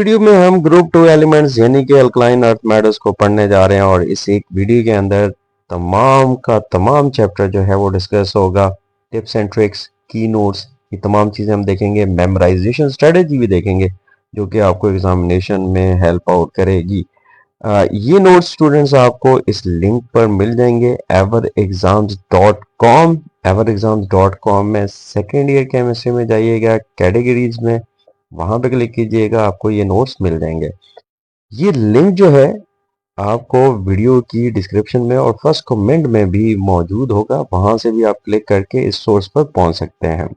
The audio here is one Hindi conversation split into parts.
वीडियो में हम ग्रुप टू एलिमेंट्स यानी कि अल्कलाइन अर्थ मेटल्स को पढ़ने जा रहे हैं और इस एक वीडियो के अंदर तमाम का तमाम चैप्टर जो है वो डिस्कस होगा। टिप्स एंड ट्रिक्स, की नोट्स, ये तमाम चीज़ें हम देखेंगे। मेमोराइजेशन स्ट्रेटेजी भी देखेंगे जो कि आपको एग्जामिनेशन में हेल्प आउट करेगी। ये नोट्स स्टूडेंट्स आपको इस लिंक पर मिल जाएंगे everexams.com। everexams.com में सेकेंड ईयर केमिस्ट्री में जाइएगा, कैटेगरीज में वहां पे क्लिक कीजिएगा, आपको ये नोट्स मिल जाएंगे। ये लिंक जो है आपको वीडियो की डिस्क्रिप्शन में और फर्स्ट कमेंट में भी मौजूद होगा, वहां से भी आप क्लिक करके इस सोर्स पर पहुंच सकते हैं।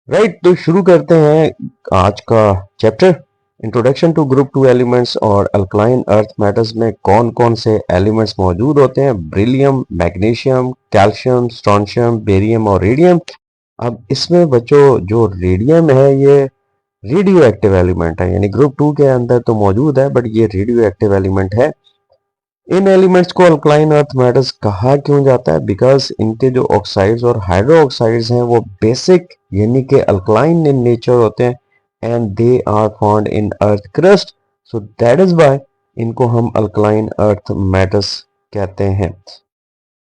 राइट, तो शुरू करते हैं आज का chapter. Introduction to group two elements और अल्कलाइन अर्थ मेटल्स में कौन कौन से एलिमेंट्स मौजूद होते हैं? Beryllium, magnesium, calcium, strontium, barium और रेडियम। अब इसमें बच्चों जो रेडियम है ये रेडियो एक्टिव एलिमेंट है, यानी ग्रुप टू के अंदर तो मौजूद है बट ये रेडियो एक्टिव एलिमेंट है। इन एलिमेंट्स को अल्कलाइन अर्थ मेटल्स कहा क्यों जाता है? बिकॉज इनके जो ऑक्साइड्स और हाइड्रो ऑक्साइड्स हैं वो बेसिक यानी कि अल्कलाइन इन नेचर होते हैं and they are found in earth crust, so that is why इनको हम अल्कलाइन अर्थ मेटल्स कहते हैं।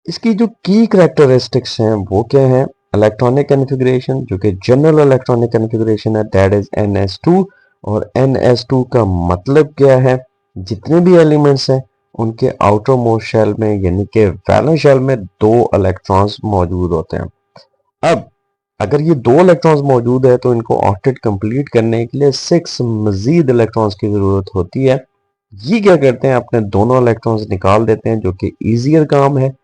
इसकी जो की कैरेक्टरिस्टिक्स हैं वो क्या है? इलेक्ट्रॉनिक कन्फिगरेशन, जो कि जनरल इलेक्ट्रॉनिक कन्फिगरेशन है, दैट इज NS2। और NS2 का मतलब क्या है? जितने भी एलिमेंट्स हैं उनके आउटर मोस्ट शेल में यानी कि वैलेंस शेल में 2 इलेक्ट्रॉन्स मौजूद होते हैं। अब अगर ये 2 इलेक्ट्रॉन्स मौजूद है तो इनको ऑक्टेट कंप्लीट करने के लिए 6 मजीद इलेक्ट्रॉन्स की जरूरत होती है। ये क्या करते हैं? अपने दोनों इलेक्ट्रॉन्स निकाल देते हैं, जो कि इजियर काम है,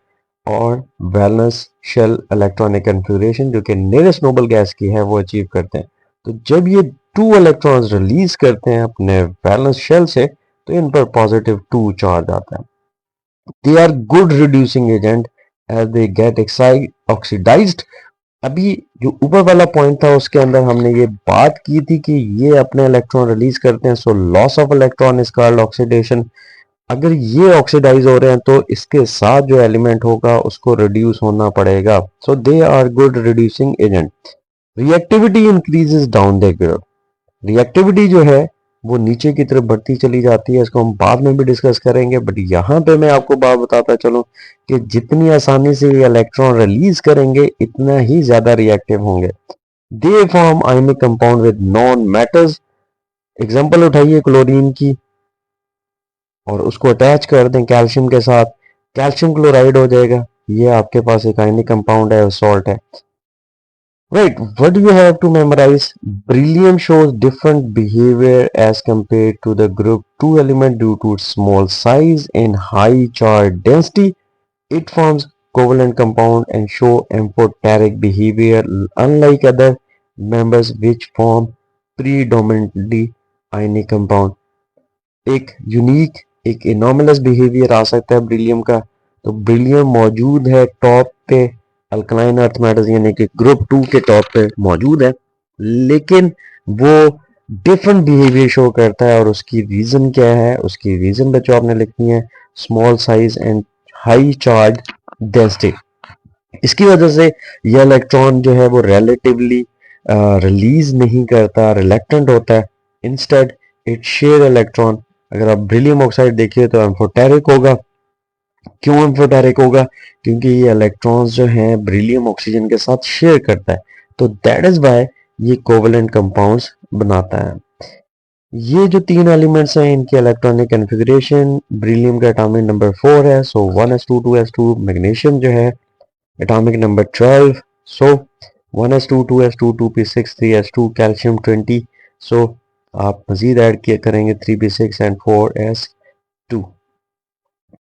और वैलेंस शेल इलेक्ट्रॉनिक कन्फिगरेशन जो कि नियरेस्ट नोबल गैस की है वो अचीव करते हैं। तो जब ये 2 इलेक्ट्रॉन्स रिलीज करते हैं अपने वैलेंस शेल से तो इन पर पॉजिटिव 2 चार्ज आता है। They are good reducing agent as they get oxidised. अभी जो ऊपर वाला पॉइंट था उसके अंदर हमने ये बात की थी कि ये अपने इलेक्ट्रॉन रिलीज करते हैं, so loss of electron is called oxidation. अगर ये ऑक्सीडाइज हो रहे हैं तो इसके साथ जो एलिमेंट होगा उसको रिड्यूस होना पड़ेगा, so they are good reducing agent. Reactivity increases down the group. Reactivity जो है वो नीचे की तरफ बढ़ती चली जाती है, इसको हम बाद में भी डिस्कस करेंगे, बट यहाँ पे मैं आपको बात बताता चलूं कि जितनी आसानी से ये इलेक्ट्रॉन रिलीज करेंगे इतना ही ज्यादा रिएक्टिव होंगे। They form ionic compound with non metals. Example उठाइए क्लोरीन की और उसको अटैच कर दें कैल्शियम के साथ, कैल्शियम क्लोराइड हो जाएगा। ये आपके पास एक आयनिक कंपाउंड है, सॉल्ट है। Right, what do you have to memorize? Beryllium shows different behavior as compared to the group 2 element due to its small size and high charge density. It forms covalent compound and show amphoteric behavior unlike other members which form predominantly ionic compound. एक यूनिक, एक इनोमिनस बिहेवियर आ सकता है ब्रिलियम का। तो ब्रिलियम मौजूद है टॉप पे, अल्कलाइन अर्थ मेटल्स यानी कि ग्रुप 2 के टॉप पे मौजूद है, लेकिन वो डिफरेंट बिहेवियर शो करता है। और उसकी रीजन क्या है? उसकी रीजन बच्चों आपने लिखनी है small size and high charge density. इसकी वजह से यह इलेक्ट्रॉन जो है वो रिलेटिवली रिलीज नहीं करता, रिलेक्टेंट होता है। Instead it share electron. अगर आप बेरिलियम ऑक्साइड देखिए तो एम्फोटेरिक होगा। क्यों एम्फोटेरिक होगा? क्योंकि ये इलेक्ट्रॉन्स जो हैं बेरिलियम ऑक्सीजन के साथ शेयर करता है, तो दैट इज व्हाई ये कोवेलेंट कंपाउंड्स बनाता है। ये जो 3 एलिमेंट्स हैं इनकी इलेक्ट्रॉनिक कॉन्फ़िगरेशन, बेरिलियम का एटॉमिक नंबर 4 है, सो 1s2 2s2। मैग्नीशियम जो है एटॉमिक नंबर 12, सो 1s2 2s2 2p6 3s2। Calcium 20, सो आप मजीद ऐड किया करेंगे 3p6 and 4s2।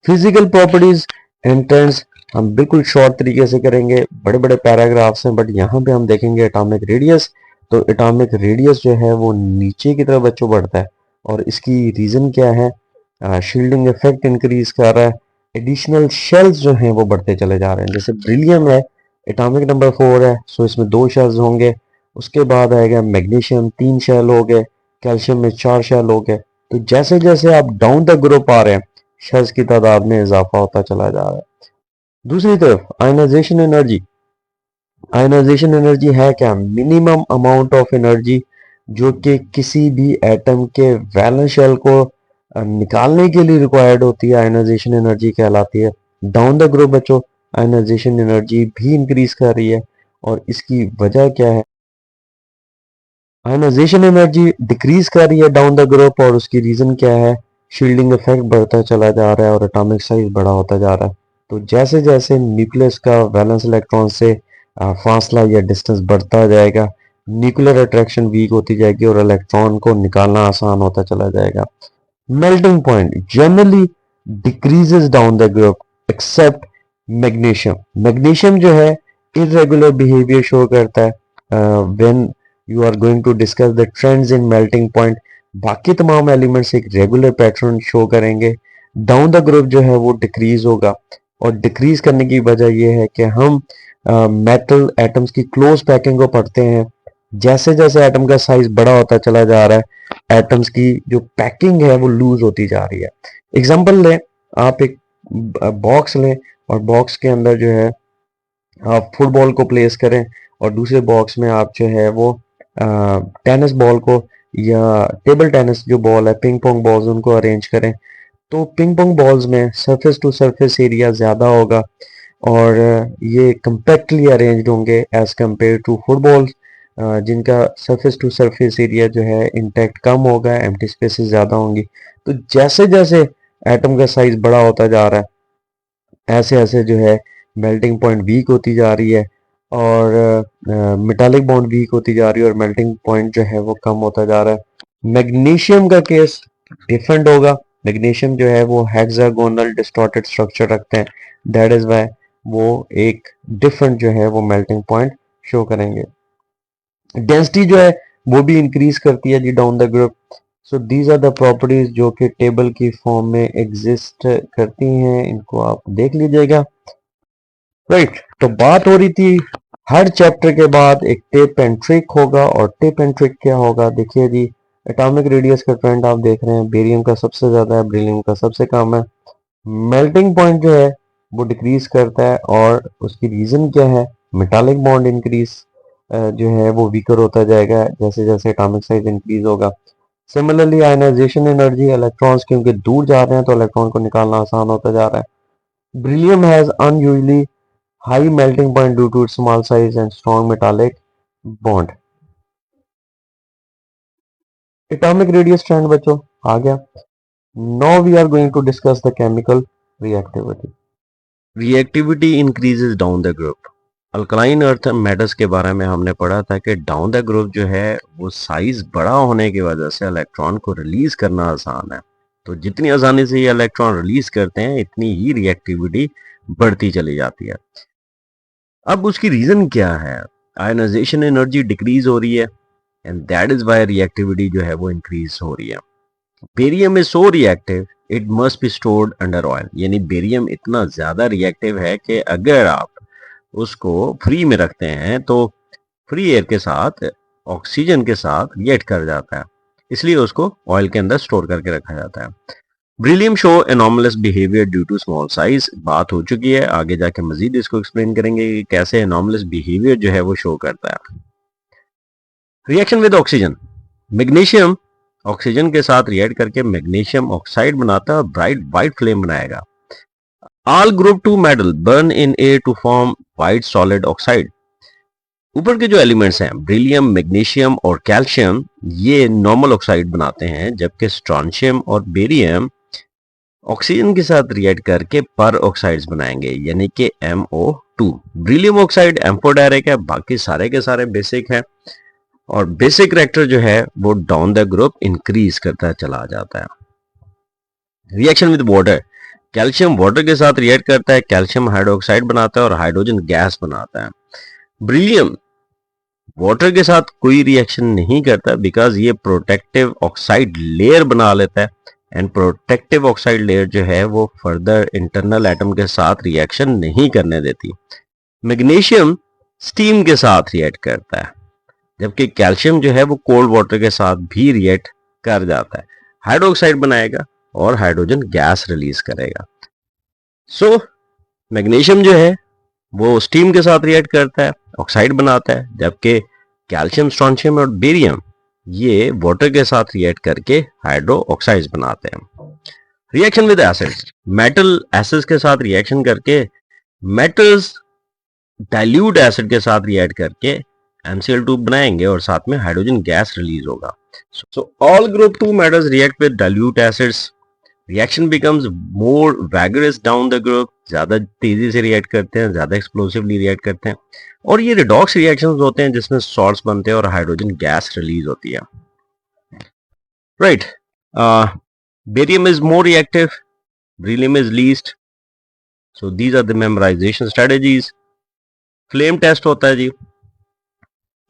Physical properties entrance हम बिल्कुल शॉर्ट तरीके से करेंगे, बड़े बड़े पैराग्राफ्स हैं, बट यहाँ पे हम देखेंगे एटॉमिक रेडियस। तो एटॉमिक रेडियस जो है वो नीचे की तरफ बच्चों बढ़ता है, और इसकी रीजन क्या है? शील्डिंग इफेक्ट इंक्रीज कर रहा है, एडिशनल शेल्स जो हैं वो बढ़ते चले जा रहे हैं। जैसे बेरिलियम है, एटॉमिक नंबर 4 है, सो इसमें 2 शेल्स होंगे। उसके बाद आएगा मैग्नीशियम, 3 शेल हो गए। कैल्शियम में 4 शेल हो गए। तो जैसे जैसे आप डाउन द ग्रुप आ रहे हैं शेल्स की तादाद में इजाफा होता चला जा रहा है। दूसरी तरफ आयनाइजेशन एनर्जी। आयनाइजेशन एनर्जी है क्या? मिनिमम अमाउंट ऑफ एनर्जी जो कि किसी भी एटम के वैलेंस शेल को निकालने के लिए रिक्वायर्ड होती है, आयनाइजेशन एनर्जी कहलाती है। डाउन द ग्रुप बच्चों आयनाइजेशन एनर्जी भी इंक्रीज कर रही है, और इसकी वजह क्या है? आयनाइजेशन एनर्जी डिक्रीज कर रही है डाउन द ग्रुप, और उसकी रीजन क्या है? शील्डिंग इफेक्ट बढ़ता चला जा रहा है और एटॉमिक साइज बड़ा होता जा रहा है। तो जैसे जैसे न्यूक्लियस का वैलेंस इलेक्ट्रॉन से फासला या डिस्टेंस बढ़ता जाएगा, न्यूक्लियर अट्रैक्शन वीक होती जाएगी और इलेक्ट्रॉन को निकालना आसान होता चला जाएगा। Melting point generally decreases down the group except magnesium. Magnesium जो है इरेगुलर बिहेवियर शो करता है when you are going to discuss the trends in melting point. बाकी तमाम एलिमेंट्स एक रेगुलर पैटर्न शो करेंगे, डाउन द ग्रुप जो है वो डिक्रीज होगा। और डिक्रीज करने की वजह यह है कि हम मेटल एटम्स की क्लोज पैकिंग को पढ़ते हैं। जैसे जैसे एटम का साइज बड़ा होता चला जा रहा है, एटम्स की जो पैकिंग है वो लूज होती जा रही है। एग्जांपल लें, आप एक बॉक्स लें और बॉक्स के अंदर जो है आप फुटबॉल को प्लेस करें, और दूसरे बॉक्स में आप जो है वो टेनिस बॉल को या टेबल टेनिस जो बॉल है, पिंग पोंग बॉल्स, उनको अरेंज करें। तो पिंग पोंग बॉल्स में सरफेस टू सरफेस एरिया ज़्यादा होगा, और ये कम्पैक्टली अरेंज्ड होंगे एज कम्पेयर टू फुटबॉल्स जिनका सरफेस टू सरफेस एरिया जो है इंटैक्ट कम होगा, एम्प्टी स्पेसेस ज़्यादा होंगी। तो जैसे जैसे एटम का साइज बड़ा होता जा रहा है, ऐसे ऐसे जो है मेल्टिंग पॉइंट वीक होती जा रही है, और मेटालिक बॉन्ड वीक होती जा रही है, और मेल्टिंग पॉइंट जो है वो कम होता जा रहा है। मैग्नीशियम का केस डिफरेंट होगा। मैग्नीशियम जो है वो हेक्सागोनल डिस्टॉर्टेड स्ट्रक्चर रखते हैं, दैट इज वाई वो एक डिफरेंट जो है वो मेल्टिंग पॉइंट शो करेंगे। डेंसिटी जो है वो भी इंक्रीज करती है जी down the group. So these are the properties जो कि टेबल की फॉर्म में एग्जिस्ट करती हैं, इनको आप देख लीजिएगा। राइट, तो बात हो रही थी हर चैप्टर के बाद एक टिप एंड ट्रिक होगा, और टिप एंड ट्रिक क्या होगा? देखिए जी, एटॉमिक रेडियस का ट्रेंड आप देख रहे हैं, बेरियम का सबसे ज्यादा है, बेरिलियम का सबसे कम है। मेल्टिंग पॉइंट जो है वो डिक्रीज करता है, और उसकी रीजन क्या है? मेटालिक बॉन्ड इंक्रीज जो है वो वीकर होता जाएगा जैसे जैसे एटॉमिक साइज इंक्रीज होगा। सिमिलरली आयनाइजेशन एनर्जी, इलेक्ट्रॉन्स क्योंकि दूर जा रहे हैं तो इलेक्ट्रॉन को निकालना आसान होता जा रहा है। Beryllium has unusually high melting point due to its small size and strong metallic bond. Atomic radius trend बच्चों आ गया। Now we are going to discuss the chemical reactivity. Reactivity increases down the group. Alkaline earth metals के बारे में हमने पढ़ा था कि डाउन द ग्रुप जो है वो साइज बड़ा होने की वजह से इलेक्ट्रॉन को रिलीज करना आसान है। तो जितनी आसानी से ये इलेक्ट्रॉन रिलीज करते हैं इतनी ही रिएक्टिविटी बढ़ती चली जाती है। अब उसकी रीजन क्या है? आयनाइजेशन एनर्जी डिक्रीज हो रही है, and that is why reactivity जो है वो इंक्रीज हो रही है। Barium is so reactive it must be stored under oil, यानी बेरियम इतना ज्यादा रिएक्टिव है कि अगर आप उसको फ्री में रखते हैं तो फ्री एयर के साथ, ऑक्सीजन के साथ रिएक्ट कर जाता है, इसलिए उसको ऑयल के अंदर स्टोर करके रखा जाता है। Beryllium show anomalous behaviour due to small size, बात हो चुकी है, आगे जाके मजीद इसको एक्सप्लेन करेंगे कि कैसे एनॉमलस बिहेवियर जो है वो शो करता है। Reaction with oxygen, magnesium oxygen के साथ रिएक्ट करके मैग्नीशियम ऑक्साइड बनाता है और ब्राइट व्हाइट फ्लेम बनाएगा। All group 2 metal burn in air to form white solid oxide. ऊपर के जो एलिमेंट्स हैं ब्रिलियम, मैग्नीशियम और कैल्शियम, ये नॉर्मल ऑक्साइड बनाते हैं, जबकि स्ट्रॉन्शियम और बेरियम ऑक्सीजन के साथ रिएक्ट करके पर ऑक्साइड्स बनाएंगे, यानी कि MO2। ब्रिलियम ऑक्साइड एम्फोडेरिक है, बाकी सारे के सारे बेसिक है, और बेसिक रिएक्टर जो है वो डाउन द ग्रुप इंक्रीज करता चला जाता है। Reaction with water, calcium water के साथ रिएक्ट करता है, कैल्शियम हाइड्रोक्साइड बनाता है और हाइड्रोजन गैस बनाता है। ब्रिलियम वाटर के साथ कोई रिएक्शन नहीं करता बिकॉज ये प्रोटेक्टिव ऑक्साइड लेयर बना लेता है, एंड प्रोटेक्टिव ऑक्साइड लेयर जो है वो फर्दर इंटरनल एटम के साथ रिएक्शन नहीं करने देती। मैग्नीशियम स्टीम के साथ रिएक्ट करता है, जबकि कैल्शियम जो है वो कोल्ड वाटर के साथ भी रिएक्ट कर जाता है, हाइड्रोक्साइड बनाएगा और हाइड्रोजन गैस रिलीज करेगा। सो मैग्नीशियम जो है वो स्टीम के साथ रिएक्ट करता है, ऑक्साइड बनाता है, जबकि कैल्शियम, स्ट्रॉन्शियम और बेरियम ये वाटर के साथ रिएक्ट करके हाइड्रो ऑक्साइड्स बनाते हैं। Reaction with acids, metal acids के साथ रिएक्शन करके मेटल्स डाइल्यूट एसिड के साथ रिएक्ट करके MCl2 बनाएंगे और साथ में हाइड्रोजन गैस रिलीज होगा। So all group 2 metals react with dilute acids, reaction becomes more vigorous down the group, ज्यादा तेजी से रिएक्ट करते हैं, ज्यादा एक्सप्लोसिवली रिएक्ट करते हैं, और ये रिडॉक्स रिएक्शंस होते हैं जिसमें सॉल्ट्स बनते हैं और हाइड्रोजन गैस रिलीज होती है। Right, barium is more reactive, beryllium is least, so these are the memorization strategies। Flame test होता है जी,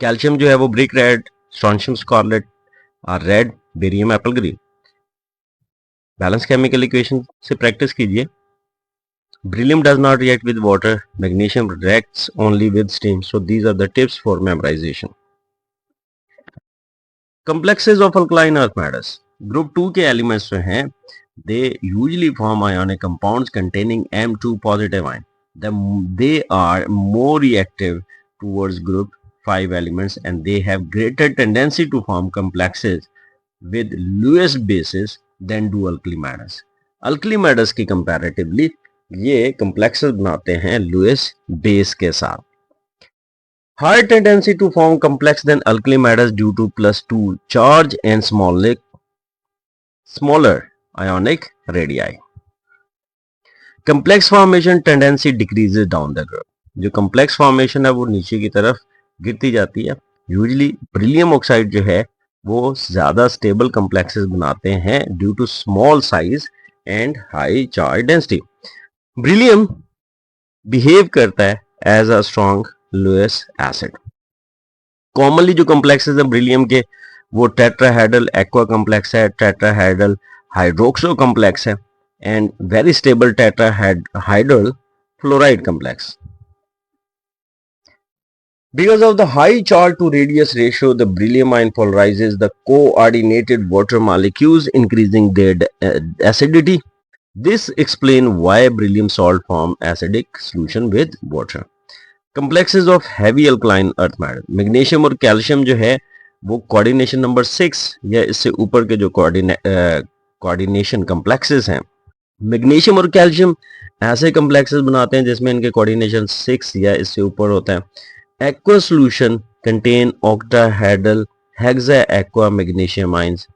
कैल्शियम जो है वो ब्रिक रेड, स्ट्रोंशियम स्कारलेट और red, barium apple green. Balance chemical equation से प्रैक्टिस कीजिए। beryllium does not react with water, magnesium reacts only with steam, so these are the tips for memorization। complexes of alkaline earth metals, group 2 के एलिमेंट्स जो हैं they usually form ionic compounds containing M2 positive ion, they are more reactive towards group 5 elements and they have greater tendency to form complexes with lowest bases than do alkali metals। alkali metals की comparatively ये complexes बनाते हैं lowest base के साथ। higher tendency to form complex than alkali metals due to +2 charge and smaller ionic radii। complex formation tendency decreases down the group, जो complex formation है वो नीचे की तरफ गिरती जाती है। यूजली beryllium oxide जो है वो ज्यादा स्टेबल complexes बनाते हैं due to small size and high charge density. beryllium behave करता है as a strong Lewis acid. Commonly जो complexes है beryllium के वो टेट्राहेड्रल एक्वा कॉम्प्लेक्स है, टेट्राहेड्रल हाइड्रोक्सो कॉम्प्लेक्स है and very stable tetrahedral fluoride complex। Because of the high charge to radius ratio, the beryllium ion polarizes the coordinated water molecules, increasing their acidity। This explains why beryllium salt form acidic solution with water। Complexes of heavy alkaline earth metal, magnesium और कैल्शियम जो है वो कोऑर्डिनेशन नंबर 6 या इससे ऊपर के जो कोऑर्डिनेशन कॉम्प्लेक्सेस हैं, मैग्नीशियम और कैल्शियम ऐसे कॉम्प्लेक्सेस बनाते हैं जिसमें इनके कोऑर्डिनेशन 6 या इससे ऊपर होता है। Aqua solution contain octahedral hexa aqua magnesium ions.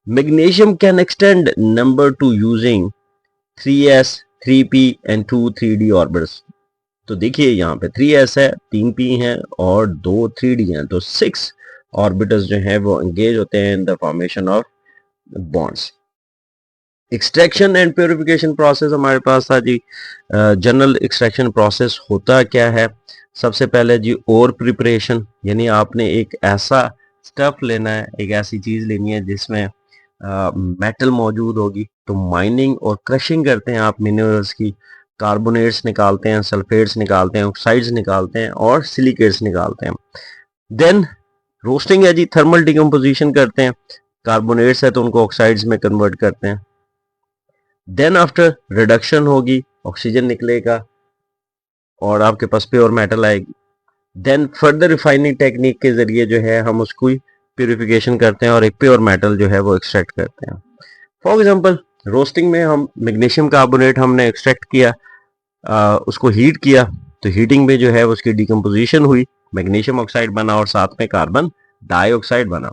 Magnesium can extend number two using 3s 3p and 2 3d orbitals. तो देखिए यहाँ पे 3s है, 3p है और 2 3d हैं, तो 6 ऑर्बिटल्स जो हैं वो एंगेज होते हैं in the formation of bonds. Extraction and purification process हमारे पास था जी। जनरल एक्सट्रैक्शन प्रोसेस होता क्या है, सबसे पहले जी ओर प्रिपरेशन, यानी आपने एक ऐसा स्टफ लेना है, एक ऐसी चीज लेनी है जिसमें मेटल मौजूद होगी। तो माइनिंग और क्रशिंग करते हैं आप मिनरल्स की, कार्बोनेट्स निकालते हैं, सल्फेट्स निकालते हैं, ऑक्साइड्स निकालते हैं और सिलिकेट्स निकालते हैं। देन रोस्टिंग है जी, थर्मल डिकम्पोजिशन करते हैं, कार्बोनेट्स है तो उनको ऑक्साइड्स में कन्वर्ट करते हैं। देन आफ्टर रिडक्शन होगी, ऑक्सीजन निकलेगा और आपके पास प्योर मेटल आएगी। देन फर्दर रिफाइनिंग टेक्निक के जरिए जो है हम उसको प्योरिफिकेशन करते हैं और एक प्योर मेटल जो है वो एक्सट्रैक्ट करते हैं। फॉर एग्जांपल रोस्टिंग में हम मैग्नीशियम कार्बोनेट हमने एक्सट्रैक्ट किया, उसको हीट किया, तो हीटिंग में जो है उसकी डिकम्पोजिशन हुई, मैग्नीशियम ऑक्साइड बना और साथ में कार्बन डाइऑक्साइड बना।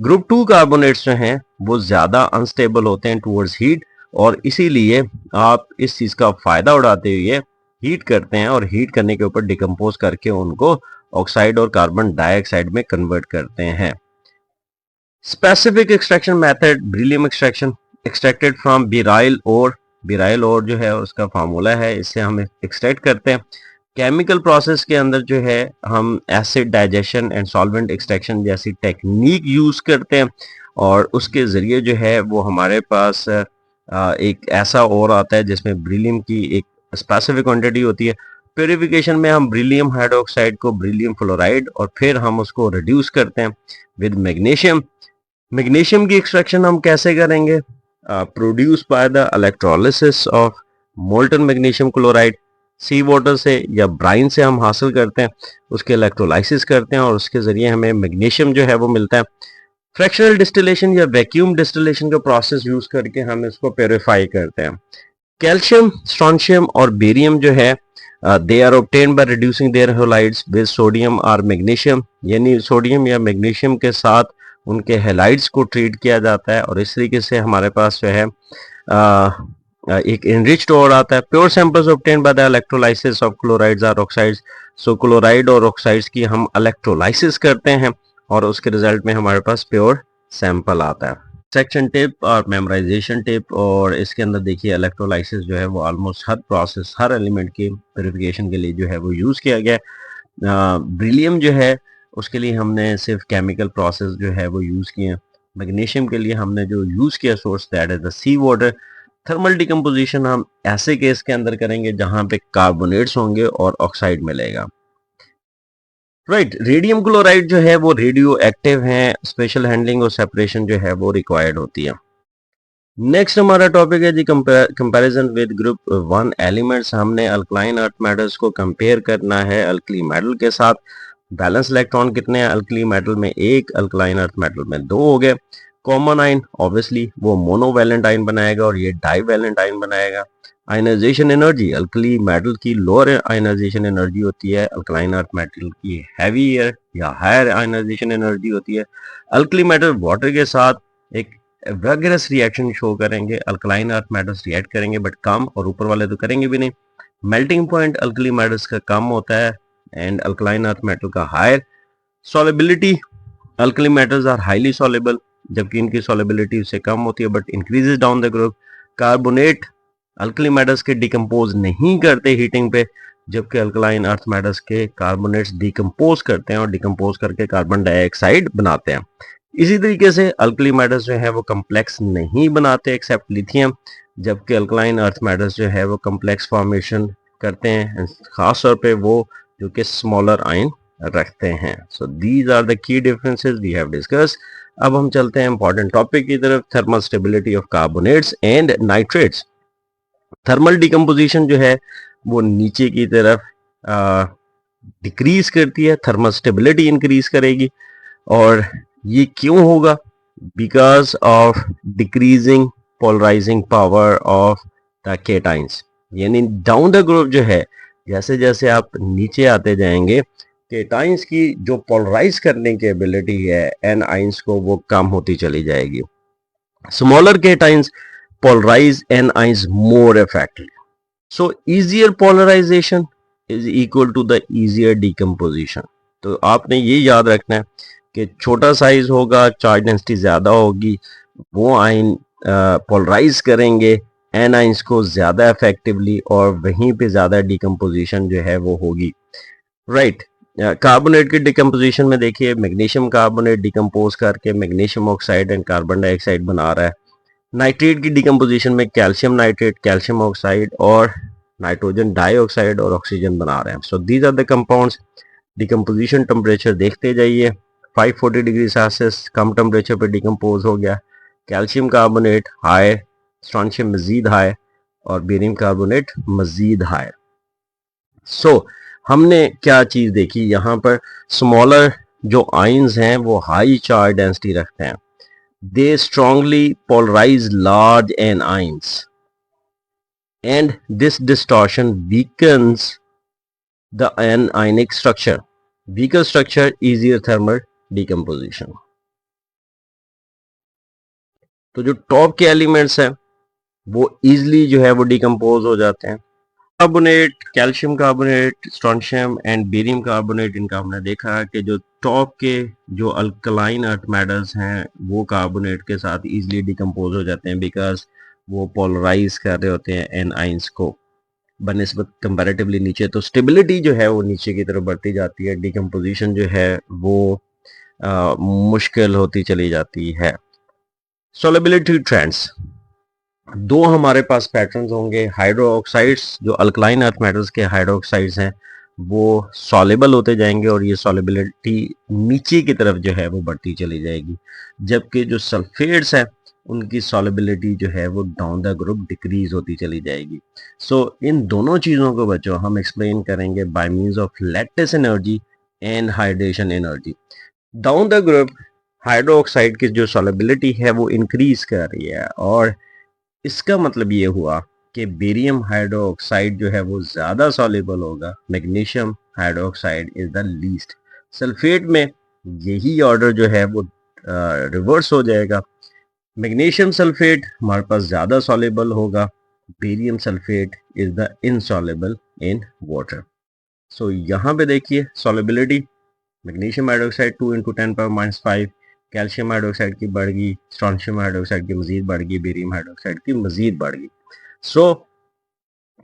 ग्रुप 2 कार्बोनेट्स जो हैं वो ज्यादा अनस्टेबल होते हैं टुवर्ड्स हीट, और इसीलिए आप इस चीज का फायदा उड़ाते हुए हीट करते हैं और हीट करने के ऊपर डिकम्पोज करके उनको ऑक्साइड और कार्बन डाइऑक्साइड में कन्वर्ट करते हैं। Specific extraction method, beryllium extraction extracted from beryl ore. Beryl ore जो है उसका फार्मूला है, इससे हम एक्सट्रैक्ट करते हैं। केमिकल प्रोसेस के अंदर जो है हम acid digestion and solvent extraction जैसी टेक्निक यूज करते हैं और उसके जरिए जो है वो हमारे पास एक ऐसा और आता है जिसमें beryllium की एक स्पेसिफिक क्वांटिटी होती है। प्योरिफिकेशन में हम beryllium हाइड्रोक्साइड को beryllium फ्लोराइड और फिर हम उसको रिड्यूस करते हैं विद मैग्नीशियम। मैग्नीशियम की एक्सट्रैक्शन हम कैसे करेंगे, produce by the electrolysis of molten magnesium chloride, sea water से या ब्राइन से हम हासिल करते हैं, उसके इलेक्ट्रोलाइसिस करते हैं और उसके जरिए हमें मैग्नीशियम जो है वो मिलता है। फ्रैक्शनल डिस्टिलेशन या वैक्यूम डिस्टिलेशन का प्रोसेस यूज करके हम इसको प्योरीफाई करते हैं। कैल्शियम, स्ट्रोंशियम और बेरियम जो है they are obtained by reducing their halides with sodium और मैग्नीशियम, यानी सोडियम या मैग्नीशियम के साथ उनके हैलाइड्स को ट्रीट किया जाता है और इस तरीके से हमारे पास जो है एक एनरिच्ड और आता है। Pure samples obtained by the electrolysis of chlorides और ऑक्साइड्स। सो क्लोराइड और ऑक्साइड्स की हम इलेक्ट्रोलाइसिस करते हैं और उसके रिजल्ट में हमारे पास प्योर सैंपल आता है। सेक्शन टिप और मेमोराइजेशन टिप, और इसके अंदर देखिए इलेक्ट्रोलाइसिस जो है वो ऑलमोस्ट हर प्रोसेस, हर एलिमेंट की प्योरिफिकेशन के लिए जो है वो यूज़ किया गया। ब्रिलियम जो है उसके लिए हमने सिर्फ केमिकल प्रोसेस जो है वो यूज़ किए। मैग्नीशियम के लिए हमने जो यूज़ किया source that is the sea water. Thermal decomposition हम ऐसे केस के अंदर करेंगे जहां पे कार्बोनेट्स होंगे और ऑक्साइड मिलेगा। राइट, रेडियम क्लोराइड जो है वो रेडियो एक्टिव है, स्पेशल हैंडलिंग और सेपरेशन जो है वो रिक्वायर्ड होती है। नेक्स्ट हमारा टॉपिक है जी comparison with group one elements. हमने अल्कलाइन अर्थ मेटल्स को कंपेयर करना है अल्कली मेटल के साथ। बैलेंस इलेक्ट्रॉन कितने हैं अल्कली मेटल में? एक, अल्कलाइन अर्थ मेटल में दो हो गए। कॉमन आयन ऑब्वियसली वो मोनोवैलेंट आयन बनाएगा और ये डाईवैलेंट आयन बनाएगा। आयनाइजेशन एनर्जी, अल्कली मेटल की लोअर आयनाइजेशन एनर्जी होती है, अल्कलाइन अर्थ मेटल की हैवी या हायर आयनाइजेशन एनर्जी होती है। अल्कली मेटल वाटर के साथ एक वैगरस रिएक्शन शो करेंगे, अल्कलाइन अर्थ मेटल्स रिएक्ट करेंगे बट कम, और ऊपर वाले तो करेंगे भी नहीं। मेल्टिंग पॉइंट अल्कली मेटल्स का कम होता है एंड अल्कलाइन अर्थ मेटल का higher. Solubility, alkali metals are highly soluble जबकि इनकी सॉलेबिलिटी उससे कम होती है but increases down the group. Carbonate alkali metals के डिकम्पोज नहीं करते हीटिंग पे, जबकि अल्कलाइन अर्थ मेटल्स के कार्बोनेट्स डिकम्पोज करते हैं और डिकम्पोज करके कार्बन डाइऑक्साइड बनाते हैं। इसी तरीके से अल्कली मेटल्स जो है वो कम्प्लेक्स नहीं बनाते एक्सेप्ट लिथियम, जबकि अल्कलाइन अर्थ मेटल्स जो है वो कम्प्लेक्स फॉर्मेशन करते हैं, खास तौर पे वो जो कि स्मॉलर आयन रखते हैं। So these are the key differences we have discuss. अब हम चलते हैं इंपॉर्टेंट टॉपिक की तरफ, thermal stability of carbonates and nitrates. Thermal decomposition जो है वो नीचे की तरफ डिक्रीज करती है, थर्मल स्टेबिलिटी इंक्रीज करेगी। और ये क्यों होगा? Because of decreasing polarising power of the cations, यानी डाउन द ग्रुप जो है जैसे जैसे आप नीचे आते जाएंगे केटाइंस की जो पोलराइज करने की एबिलिटी है एन आइंस को वो कम होती चली जाएगी। Smaller cations polarize anions more effectively. So easier polarization is equal to the easier decomposition. तो आपने ये याद रखना है कि छोटा साइज होगा, चार्ज डेंसिटी ज्यादा होगी, वो आयन पोलराइज करेंगे एनाइंस को ज्यादा इफेक्टिवली और वहीं पे ज्यादा डिकम्पोजिशन जो है वो होगी। राइट, कार्बोनेट की डिकम्पोजिशन में देखिए मैग्नीशियम कार्बोनेट डिकम्पोज करके magnesium oxide and carbon dioxide बना रहा है। नाइट्रेट की डिकम्पोजिशन में कैल्शियम नाइट्रेट, कैल्शियम ऑक्साइड और नाइट्रोजन डाइऑक्साइड और ऑक्सीजन बना रहे हैं। So these are the compounds. Decomposition temperature देखते जाइए, 540 डिग्री सेल्सियस कम टेम्परेचर पे डिकम्पोज हो गया। कैल्शियम कार्बोनेट हाई, स्ट्रोंशियम मजीद हाई और बेरियम कार्बोनेट मजीद हाई। सो हमने क्या चीज देखी यहाँ पर? स्मॉलर जो आयंस हैं वो हाई चार्ज डेंसिटी रखते हैं, they strongly polarize large anions and this distortion weakens the anionic structure. Weaker structure, easier thermal decomposition. तो जो टॉप के एलिमेंट्स हैं वो इजिली जो है वो डिकम्पोज हो जाते हैं। Carbonate, calcium carbonate, strontium and barium carbonate, इनका हमने देखा कि जो टॉप के जो अल्कलाइन अर्थ मेटल्स हैं वो कार्बोनेट के साथ इजीली डिकम्पोज हो जाते हैं बिकॉज वो पोलराइज कर रहे होते हैं एन आइंस को बनिस्बत कंपैरेटिवली नीचे। तो स्टेबिलिटी जो है वो नीचे की तरफ बढ़ती जाती है, डिकम्पोजिशन जो है वो मुश्किल होती चली जाती है। सोलेबिलिटी ट्रेंड्स, दो हमारे पास पैटर्न्स होंगे। हाइड्रोक्साइड्स जो अल्कलाइन अर्थ मेटल्स के हाइड्रोक्साइड्स हैं वो सॉलेबल होते जाएंगे और ये सॉलेबिलिटी नीचे की तरफ जो है वो बढ़ती चली जाएगी, जबकि जो सल्फेट्स हैं उनकी सॉलेबिलिटी जो है वो डाउन द ग्रुप डिक्रीज होती चली जाएगी। सो इन दोनों चीज़ों को बच्चों हम एक्सप्लेन करेंगे by means of lattice energy and hydration energy. Down the group hydro oxide की जो सॉलेबिलिटी है वो इंक्रीज कर रही है, और इसका मतलब ये हुआ कि बेरियम हाइड्रोक्साइड जो है वो ज़्यादा सॉल्युबल होगा, magnesium hydroxide is the least. Sulphate में यही ऑर्डर जो है वो रिवर्स हो जाएगा। मैग्नीशियम सल्फेट हमारे पास ज़्यादा सॉल्युबल होगा, barium sulphate is the insoluble in water. So यहाँ पे देखिए solubility, magnesium hydroxide 2 × 10⁻⁵, calcium hydroxide की बढ़ गई, स्ट्रोंशियम हाइड्रोक्साइड की मजीद बढ़ गई, बेरियम हाइड्रोक्साइड की मजीद बढ़ गई। सो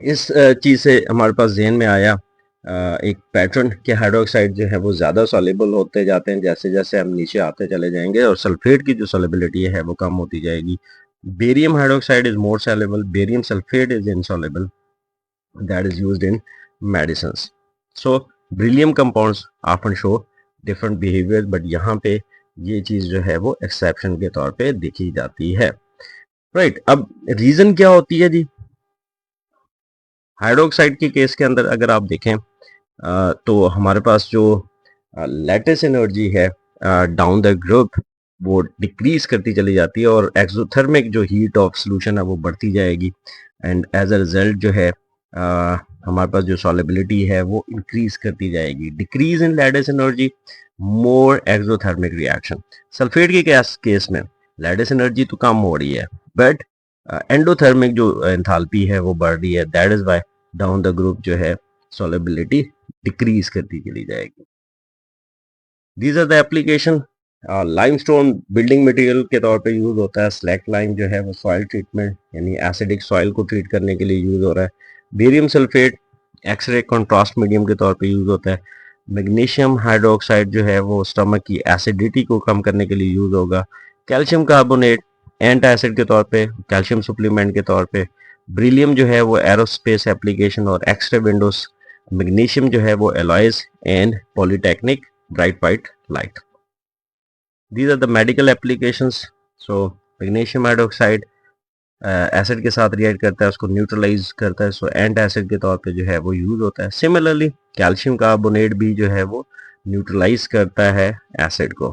इस चीज़ से हमारे पास जहन में आया एक पैटर्न कि हाइड्रोक्साइड जो है वो ज़्यादा सॉल्युबल होते जाते हैं जैसे जैसे हम नीचे आते चले जाएंगे, और सल्फेट की जो सॉल्युबिलिटी है वो कम होती जाएगी। Barium hydroxide is more soluble, barium sulphate is insoluble, that is used in medicines. So beryllium compounds often show different behavior, but यहाँ पे ये चीज जो है वो एक्सेप्शन के तौर पे देखी जाती है। राइट, अब रीजन क्या होती है जी? हाइड्रोक्साइड के केस के अंदर अगर आप देखें तो हमारे पास जो लैटिस एनर्जी है डाउन द ग्रुप वो डिक्रीज करती चली जाती है, और एक्सोथर्मिक जो हीट ऑफ सोल्यूशन है वो बढ़ती जाएगी, एंड एज अ रिजल्ट जो है हमारे पास जो सॉलिबिलिटी है वो इंक्रीज करती जाएगी। Decrease in lattice energy, more exothermic reaction. Sulphate के केस में लैटिस एनर्जी तो कम हो रही है, बट एंडोथर्मिक जो एंथैल्पी है वो बढ़ रही है, that is why down the group जो है सॉलिबिलिटी डिक्रीज करती चली जाएगी। These are the application. Limestone building material के तौर पे यूज होता है। स्लैक लाइम जो है वो सॉइल ट्रीटमेंट यानी एसिडिक सॉइल को ट्रीट करने के लिए यूज हो रहा है। Barium sulphate X ray contrast medium के तौर पे यूज होता है। मैग्नीशियम हाइड्रोक्साइड जो है वो स्टमक की एसिडिटी को कम करने के लिए यूज होगा। कैल्शियम कार्बोनेट एंटासिड के तौर पे, कैल्शियम सप्लीमेंट के तौर पे। ब्रिलियम जो है वो एरोस्पेस एप्लीकेशन और एक्सरे विंडोज। मैग्नीशियम जो है वो alloys and polytechnic bright white light. These are the medical applications. So magnesium hydroxide acid के साथ रिएक्ट करता है, उसको न्यूट्रलाइज करता है, सो एंट एसिड के तौर पे जो है वो यूज होता है। सिमिलरली कैल्शियम कार्बोनेट भी जो है वो न्यूट्रलाइज करता है एसिड को।